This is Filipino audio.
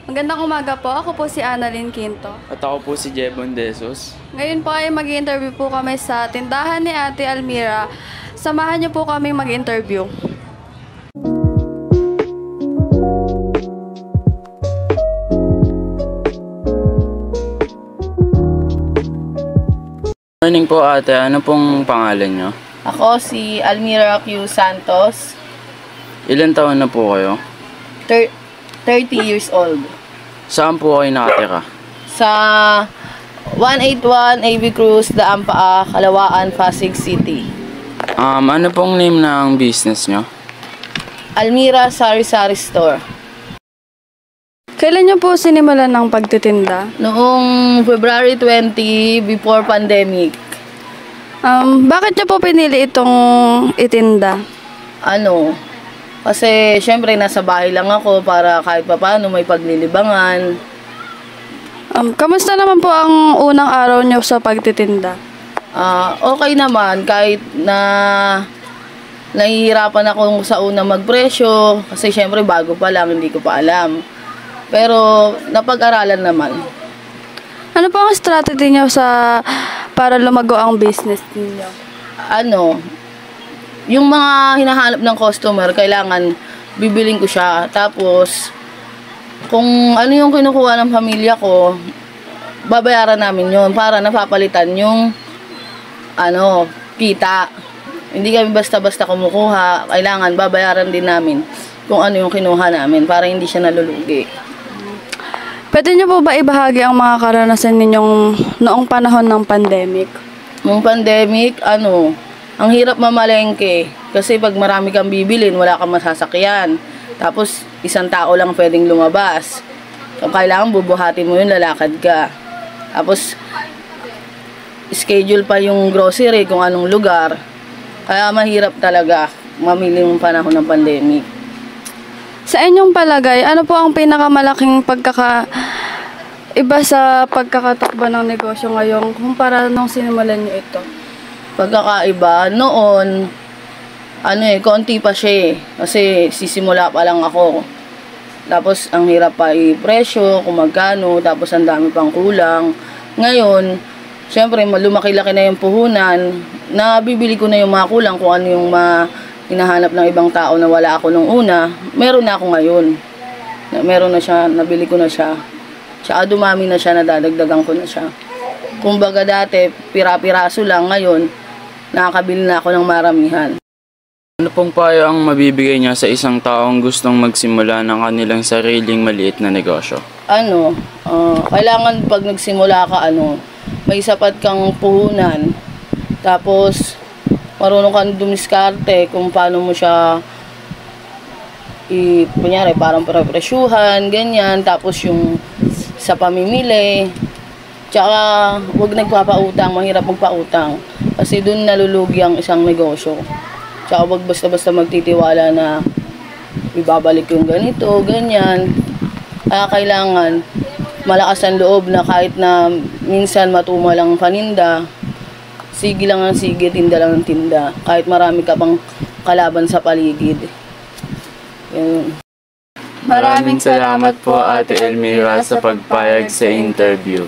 Magandang umaga po. Ako po si Annalyn Quinto. At ako po si Jebon Desos. Ngayon po ay mag-interview po kami sa tindahan ni Ate Almira. Samahan niyo po kami mag-interview. Morning po ate, ano pong pangalan nyo? Ako si Almira Q. Santos, Ilan taon na po kayo? 30 years old. Saan po kayo nakatira? Sa 181 AV Cruz, Daampaa, Kalawaan, Pasig City. Ano pong name ng business nyo? Almira Sari-Sari Store. Kailan niyo po sinimulan ng pagtitinda? Noong February 20, before pandemic. Bakit niyo po pinili itong itinda? Kasi syempre nasa bahay lang ako para kahit papaano may paglilibangan. Kamusta naman po ang unang araw niyo sa pagtitinda? Okay naman kahit na nahihirapan ako sa una magpresyo kasi syempre bago pa lang, hindi ko pa alam. Pero napag-aralan naman. Ano po ang strategy niyo para lumago ang business niyo? Yung mga hinahanap ng customer, kailangan bibiling ko siya. Tapos, kung ano yung kinukuha ng pamilya ko, babayaran namin yun para napapalitan yung kita. Hindi kami basta-basta kumukuha. Kailangan babayaran din namin kung ano yung kinuha namin para hindi siya nalulugi. Pwede niyo po ba ibahagi ang mga karanasan ninyong noong panahon ng pandemic? Noong pandemic, ang hirap mamalengke. Kasi pag marami kang bibilin, wala kang masasakyan. Tapos, isang tao lang pwedeng lumabas. So, kailangan bubuhatin mo yun, lalakad ka. Tapos, schedule pa yung grocery kung anong lugar. Kaya mahirap talaga mamili ng panahon ng pandemic. Sa inyong palagay, ano po ang pinakamalaking iba sa pagkakatakbo ng negosyo ngayon kumpara nung sinimulan niyo ito? Pagkakaiba, noon, konti pa siya eh. Kasi sisimula pa lang ako. Tapos, ang hirap pa i-presyo, kung magkano, tapos ang dami pang kulang. Ngayon, syempre, lumaki-laki na yung puhunan, nabibili ko na yung mga kulang kung ano yung hinahanap ng ibang tao na wala ako nung una, meron na ako ngayon. Meron na siya, nabili ko na siya. Tsaka dumami na siya, nadadagdagan ko na siya. Kumbaga dati, pira-piraso lang, ngayon, nakakabili na ako ng maramihan. Ano pong payo ang mabibigay niya sa isang taong gustong magsimula ng kanilang sariling maliit na negosyo? Kailangan pag nagsimula ka, may sapat kang puhunan. Tapos, marunong kang dumiskarte kung paano mo siya kunyari parang presyuhan, ganyan. Tapos yung sa pamimili. Tsaka huwag nagpapautang, mahirap magpautang. Kasi dun nalulugi ang isang negosyo. Tsaka huwag basta-basta magtitiwala na ibabalik yung ganito, ganyan. Kaya kailangan malakas ang loob na kahit na minsan matuma lang paninda, sige lang ang sige, tinda lang ang tinda. Kahit marami ka pang kalaban sa paligid. Yun. Maraming salamat po Ate Almira sa pagpayag sa interview.